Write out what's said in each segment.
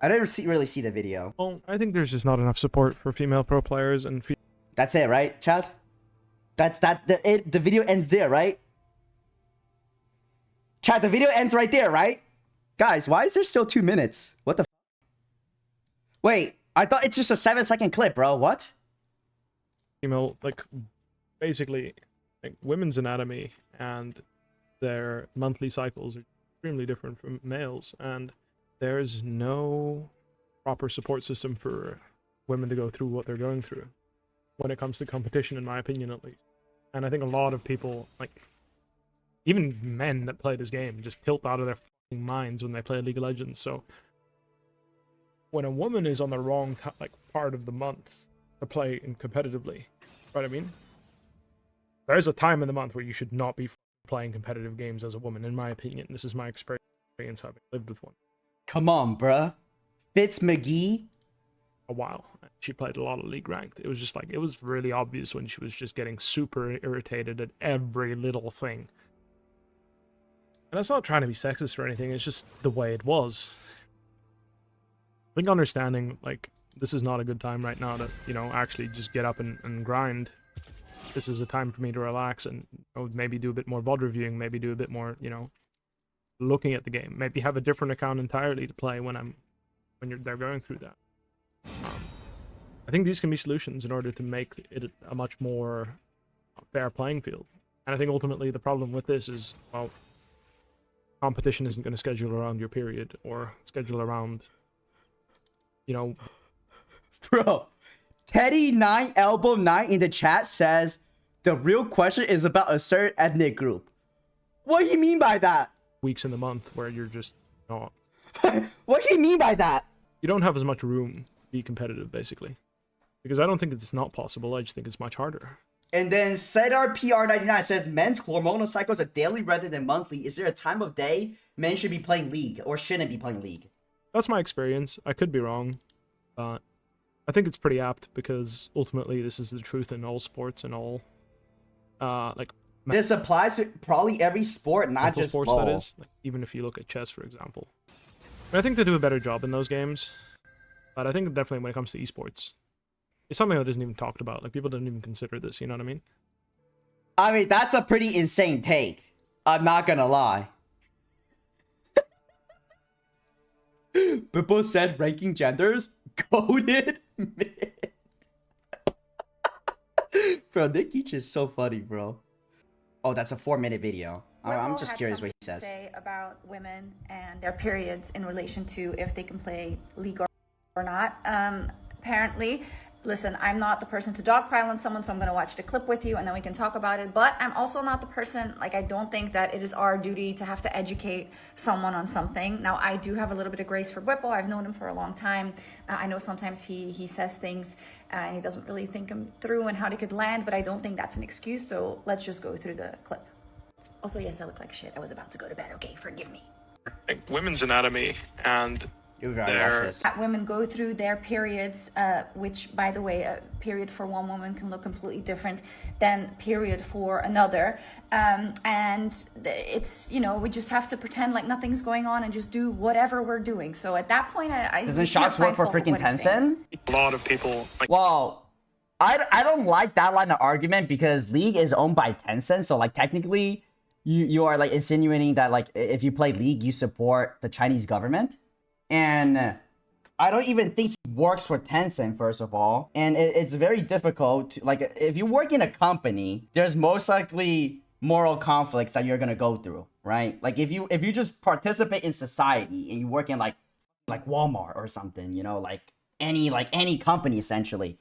I didn't really see the video. Well, I think there's just not enough support for female pro players and That's it, right, Chad? The video ends there, right? Chad, the video ends right there, right? Guys, why is there still 2 minutes? What the f? Wait, I thought it's just a 7-second clip, bro. What? female, like, basically, like, women's anatomy and their monthly cycles are extremely different from males, and there's no proper support system for women to go through what they're going through when it comes to competition, in my opinion, at least. And I think a lot of people, like, even men that play this game, just tilt out of their fucking minds when they play League of Legends. So when a woman is on the wrong part of the month to play competitively, right? I mean, there's a time in the month where you should not be playing competitive games as a woman, in my opinion. This is my experience having lived with one. Come on, bruh. Fitz McGee. A while. She played a lot of League Ranked. It was just like, it was really obvious when she was just getting super irritated at every little thing. And that's not trying to be sexist or anything, it's just the way it was. I think understanding, like, this is not a good time right now to, you know, actually just get up and grind. This is a time for me to relax and, you know, maybe do a bit more VOD reviewing, maybe do a bit more, you know, looking at the game. Maybe have a different account entirely to play when they're going through that. I think these can be solutions in order to make it a much more fair playing field. And I think ultimately the problem with this is, well, competition isn't going to schedule around your period or schedule around, you know... Bro, Teddy9 Elbow 9 in the chat says, the real question is about a certain ethnic group. What do you mean by that? Weeks in the month where you're just not... What do you mean by that? You don't have as much room to be competitive, basically. Because I don't think it's not possible, I just think it's much harder. And then SedarPR99 says, men's hormonal cycles are daily rather than monthly. Is there a time of day men should be playing League or shouldn't be playing League? That's my experience. I could be wrong, but I think it's pretty apt because ultimately this is the truth in all sports and all, like... This applies to probably every sport, not just sports, that is. Like, even if you look at chess, for example. I think they do a better job in those games, but I think definitely when it comes to esports, it's something that isn't even talked about. Like, people don't even consider this, you know what I mean? I mean, that's a pretty insane take. I'm not gonna lie. Bwipo said ranking genders? Goated? Bro, Nick Each is so funny, bro. Oh, that's a 4-minute video. I'm just curious what he says. Say about women and their periods in relation to if they can play League or not. Apparently, listen, I'm not the person to dogpile on someone, so I'm going to watch the clip with you and then we can talk about it. But I'm also not the person, like, I don't think that it is our duty to have to educate someone on something. Now, I do have a little bit of grace for Bwipo. I've known him for a long time. I know sometimes he says things and he doesn't really think them through and how they could land, but I don't think that's an excuse. So let's just go through the clip. Also, yes, I look like shit. I was about to go to bed. Okay, forgive me. Like, women's anatomy and women go through their periods, which, by the way, a period for one woman can look completely different than period for another. And it's, you know, we just have to pretend like nothing's going on and just do whatever we're doing. So at that point, doesn't Sjokz work for freaking Tencent? A lot of people... Like, well, I don't like that line of argument because League is owned by Tencent. So, like, technically, you are, like, insinuating that, like, if you play League, you support the Chinese government. And I don't even think he works for Tencent, first of all. And it's very difficult to, like, if you work in a company, there's most likely moral conflicts that you're gonna go through, right? Like, if you just participate in society and you work in like Walmart or something, you know, like any company essentially,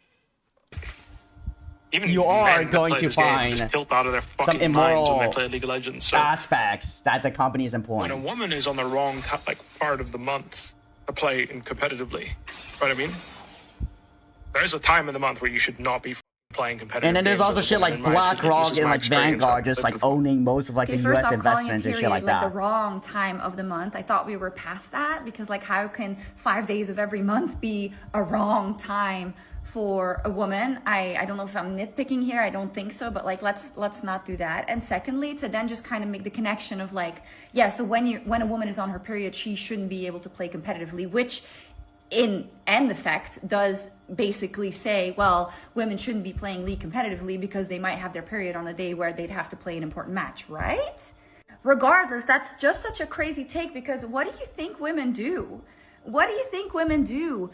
even you are going to find tilt out of their some immoral when they play League of Legends. So aspects that the company is employing. when a woman is on the wrong part of the month to play competitively, right? I mean, there's a time in the month where you should not be playing competitive. And then there's also shit like BlackRock and like Vanguard just like owning most of like the US investments and shit like that. The wrong time of the month. I thought we were past that because, like, how can 5 days of every month be a wrong time for a woman? I don't know if I'm nitpicking here. I don't think so, but like, let's not do that. And secondly, to then just kind of make the connection of like, yeah, so when a woman is on her period, she shouldn't be able to play competitively, which in end effect does basically say, well, women shouldn't be playing league competitively because they might have their period on a day where they'd have to play an important match, right? Regardless, that's just such a crazy take, because what do you think women do? What do you think women do?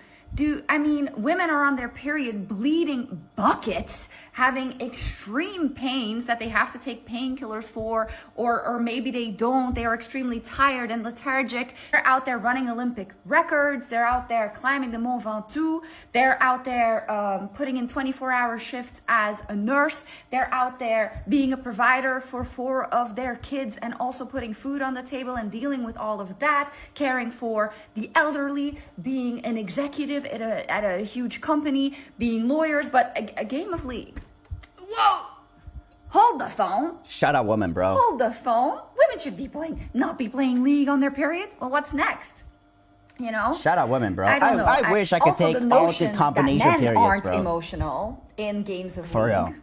I mean, women are on their period bleeding buckets, having extreme pains that they have to take painkillers for, or maybe they don't. They are extremely tired and lethargic. They're out there running Olympic records. They're out there climbing the Mont Ventoux. They're out there putting in 24-hour shifts as a nurse. They're out there being a provider for 4 of their kids and also putting food on the table and dealing with all of that, caring for the elderly, being an executive at a huge company, being lawyers. But a game of League. Whoa! Hold the phone. Shut up, woman, bro. Hold the phone. Women should be not be playing League on their period. Well, what's next? You know? Shut up, women, bro. I don't know. I wish I could also, take the all the notion combination that men periods, aren't bro. emotional in games of For League. real.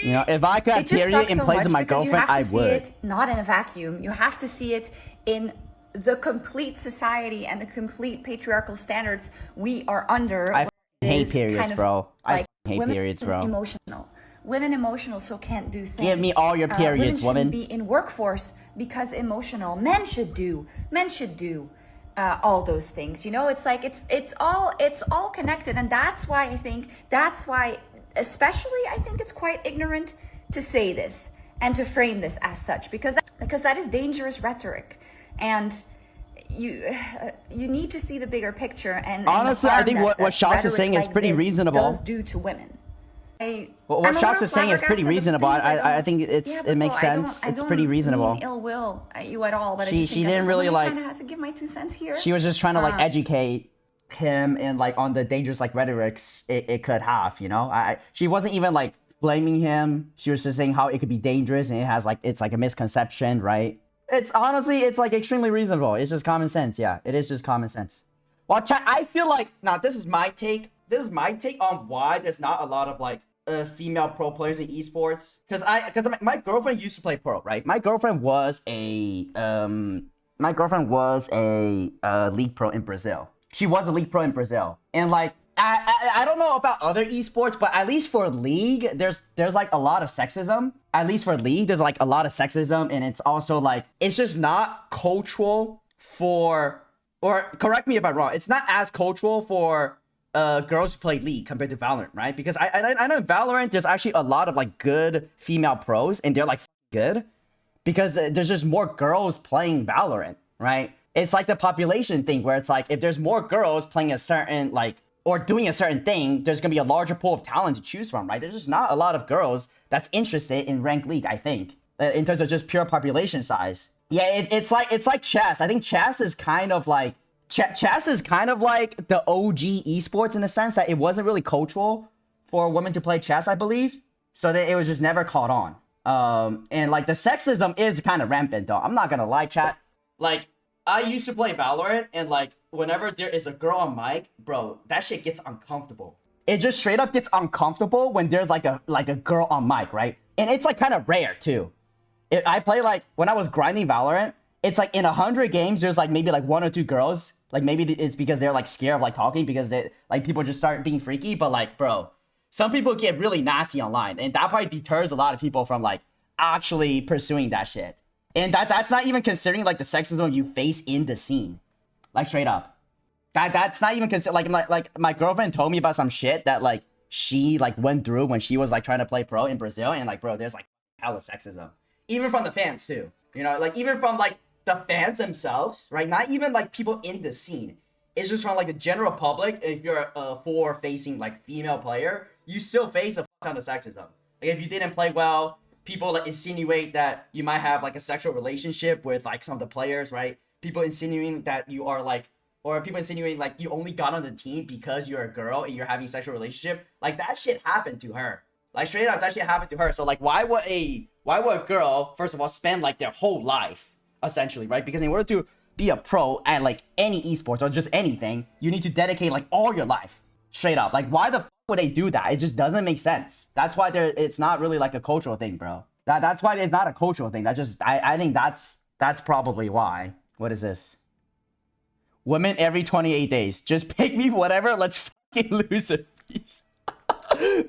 You know, if I could have It just period sucks in so place much of my because you girlfriend, have I to see would. it not in a vacuum. You have to see it in the complete society and the complete patriarchal standards we are under. I hate is periods, kind of bro. like I hate women periods, bro. Emotional. Women emotional, so can't do things. Give me all your periods, women woman. shouldn't be in workforce because emotional. Men should do all those things. You know, it's like it's all connected, and that's why especially I think it's quite ignorant to say this and to frame this as such, because that is dangerous rhetoric, and you need to see the bigger picture. And honestly, the I harm think what Sjokz is saying is like pretty this reasing,able. Does do to women. What Sjokz is saying is pretty reasonable. I think it makes sense. It's pretty reasonable. Mean ill will at you at all, but She didn't really I like. kind of had to give my 2 cents here. She was just trying to like educate him and like on the dangerous like rhetorics it could have. You know, she wasn't even like blaming him. She was just saying how it could be dangerous and it has like it's like a misconception, right? It's honestly it's like extremely reasonable. It's just common sense. Yeah, it is just common sense. Well, chat, I feel like now this is my take. This is my take on why there's not a lot of like female pro players in esports. Because my girlfriend used to play pro, right? My girlfriend was a league pro in Brazil. She was a league pro in Brazil, and like I don't know about other esports, but at least for league, there's like a lot of sexism. At least for league, there's like a lot of sexism, and it's also like it's just not cultural for, or correct me if I'm wrong, it's not as cultural for girls who play League compared to Valorant, right? Because I know in Valorant there's actually a lot of like good female pros, and they're like good because there's just more girls playing Valorant, right? It's like the population thing where it's like if there's more girls playing a certain like or doing a certain thing, there's gonna be a larger pool of talent to choose from, right? There's just not a lot of girls that's interested in ranked League, I think, in terms of just pure population size. Yeah, it's like chess. I think chess is kind of like chess is kind of like the OG esports in the sense that it wasn't really cultural for women to play chess, I believe. So that it was just never caught on. And like the sexism is kind of rampant though. I'm not gonna lie, chat. Like I used to play Valorant, and like whenever there is a girl on mic, bro, that shit gets uncomfortable. It just straight up gets uncomfortable when there's like a girl on mic, right? And it's like kind of rare too. I play like when I was grinding Valorant, it's like in 100 games, there's like maybe like 1 or 2 girls. Like maybe it's because they're like scared of like talking because they like people just start being freaky. But like, bro, some people get really nasty online, and that probably deters a lot of people from like actually pursuing that shit. And that's not even considering like the sexism you face in the scene, like straight up. That's not even consider like my girlfriend told me about some shit that like she like went through when she was like trying to play pro in Brazil, and like bro, there's like hella sexism, even from the fans too. You know, like even from like the fans themselves, right? Not even like people in the scene. It's just from like the general public. If you're a forward-facing like female player, you still face a ton of sexism. Like if you didn't play well, people like insinuate that you might have like a sexual relationship with like some of the players, right? People insinuating that you are like, or people insinuating like you only got on the team because you're a girl and you're having a sexual relationship. Like that shit happened to her. Like straight up, that shit happened to her. So like, why would a girl, first of all, spend like their whole life essentially, right? Because in order to be a pro at like any esports or just anything, you need to dedicate like all your life. Straight up, like why the fuck would they do that? It just doesn't make sense. That's why it's not really like a cultural thing, bro. That's why it's not a cultural thing. That just I think that's probably why. What is this? Women every 28 days. Just pick me whatever. Let's fucking lose it, please.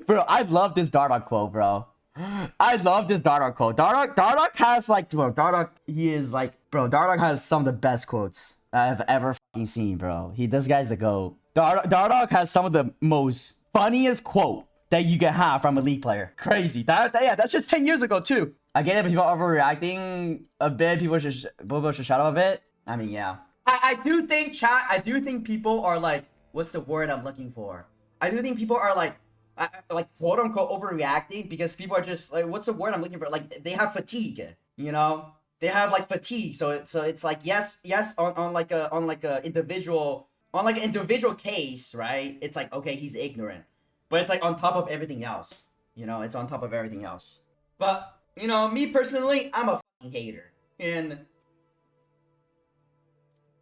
Bro, I love this Dardoch quote, bro. I love this Dardoch quote. Dardoch has like, bro, Dardoch has some of the best quotes I've ever fucking seen, bro. This guy's the GOAT. Dardoch has some of the most funniest quote that you can have from a League player. Crazy. Yeah, that's just 10 years ago too. I get it, people are overreacting a bit. People should shut up a bit. I mean, yeah. I do think, chat, I do think people are like, what's the word I'm looking for? I do think people are like quote unquote overreacting because people are just like, what's the word I'm looking for? Like, they have fatigue, you know? They have like fatigue. So it's like, yes, on like an individual case, right? It's like, okay, he's ignorant. But it's like on top of everything else. You know, it's on top of everything else. But, you know, me personally, I'm a fucking hater. And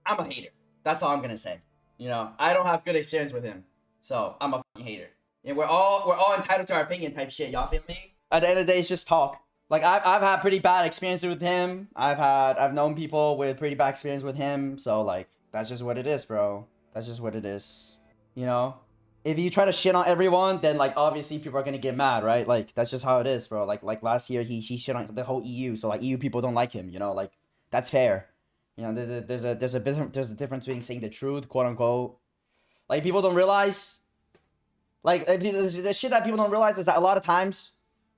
I'm a hater. That's all I'm gonna say. You know, I don't have good experience with him. So I'm a fucking hater. And we're all entitled to our opinion type shit, y'all feel me? At the end of the day, it's just talk. Like I've had pretty bad experiences with him. I've known people with pretty bad experience with him. So like that's just what it is, bro. That's just what it is. You know? If you try to shit on everyone, then like obviously people are gonna get mad, right? Like that's just how it is, bro. Like last year he shit on the whole EU, so like EU people don't like him, you know, like that's fair. You know, there's a difference between saying the truth, quote unquote. Like people don't realize. Like the shit that people don't realize is that a lot of times,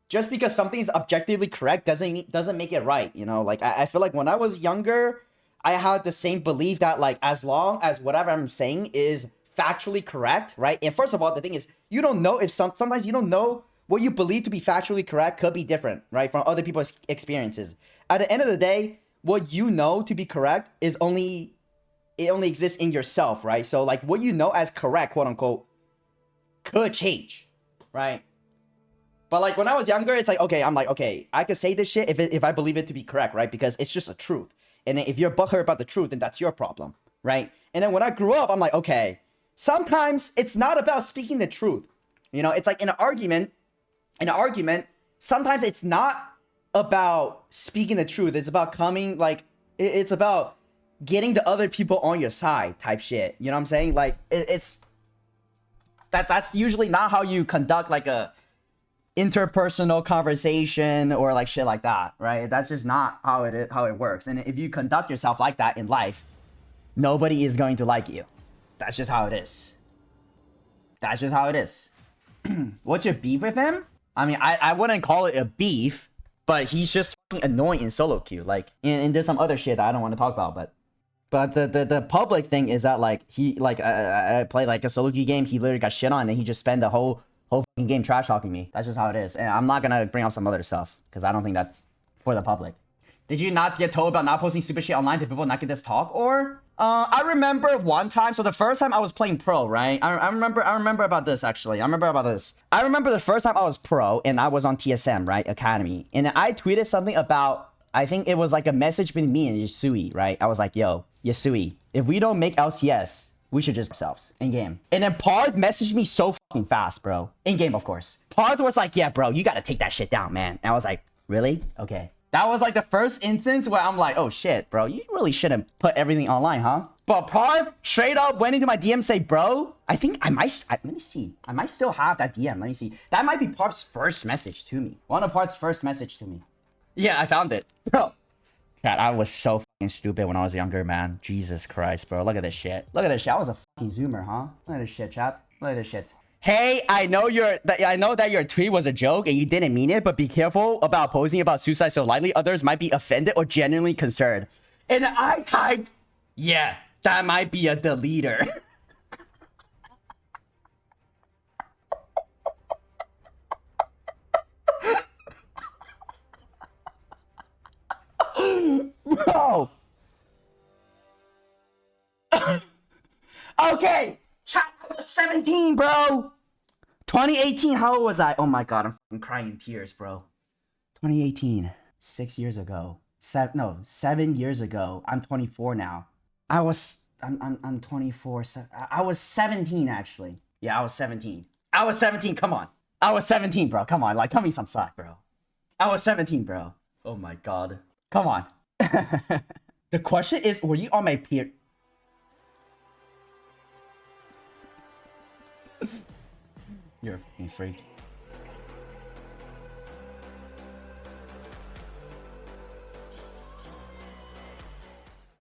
just because something is objectively correct doesn't make it right. You know, like I feel like when I was younger, I had the same belief that like as long as whatever I'm saying is factually correct, right? And first of all, the thing is you don't know if sometimes you don't know what you believe to be factually correct could be different, right, from other people's experiences. At the end of the day, what you know to be correct is only exists in yourself, right? So like what you know as correct, quote unquote, could change, right? But like when I was younger, it's like, okay, I'm like, okay, I could say this shit if I believe it to be correct, right? Because it's just a truth. And if you're butthurt about the truth, then that's your problem, right? And then when I grew up, I'm like, okay, sometimes it's not about speaking the truth. You know, it's like in an argument, sometimes it's not about speaking the truth. It's about it's about getting the other people on your side type shit. You know what I'm saying? Like that's usually not how you conduct like a interpersonal conversation or like shit like that, right? That's just not how it works. And if you conduct yourself like that in life, nobody is going to like you. That's just how it is. That's just how it is. What's your beef with him? I mean, I wouldn't call it a beef, but he's just fucking annoying in solo queue. Like, and there's some other shit that I don't want to talk about, but the public thing is that like he like I played like a solo queue game. He literally got shit on, and he just spent the whole fucking game trash talking me. That's just how it is. And I'm not gonna bring up some other stuff because I don't think that's for the public. Did you not get told about not posting stupid shit online? Did people not get this talk? Or I remember one time. So the first time I was playing pro, right? I remember about this actually. I remember the first time I was pro and I was on TSM, right? Academy, and I tweeted something about. I think it was like a message between me and Yasui, right? I was like, yo, Yasui, if we don't make LCS, we should just ourselves in game. And then Parth messaged me so fucking fast, bro. In game, of course. Parth was like, yeah, bro, you gotta take that shit down, man. And I was like, really? Okay. That was like the first instance where I'm like, oh shit, bro, you really shouldn't put everything online, huh? But Parth straight up went into my DM and say, bro, I think let me see. I might still have that DM. Let me see. That might be Parth's first message to me. One of Parth's first message to me. Yeah, I found it. Bro. God, I was so fucking stupid when I was younger, man. Jesus Christ, bro. Look at this shit. Look at this shit. I was a fucking zoomer, huh? Look at this shit, chat. Look at this shit. Hey, I know that your tweet was a joke and you didn't mean it, but be careful about posting about suicide so lightly. Others might be offended or genuinely concerned. And I typed, yeah, that might be a deleter. Bro. Okay. Chat, I was 17, bro. 2018, how old was I? Oh my god, I'm fucking crying in tears, bro. 2018, 6 years ago. 7 years ago. I'm 24 now. I'm 24. I was 17 actually. Yeah, I was 17. I was 17, come on. I was 17, bro. Come on, like cut me some slack, bro. I was 17, bro. Oh my god. Come on. The question is, were you on my peer? You're a fucking freak.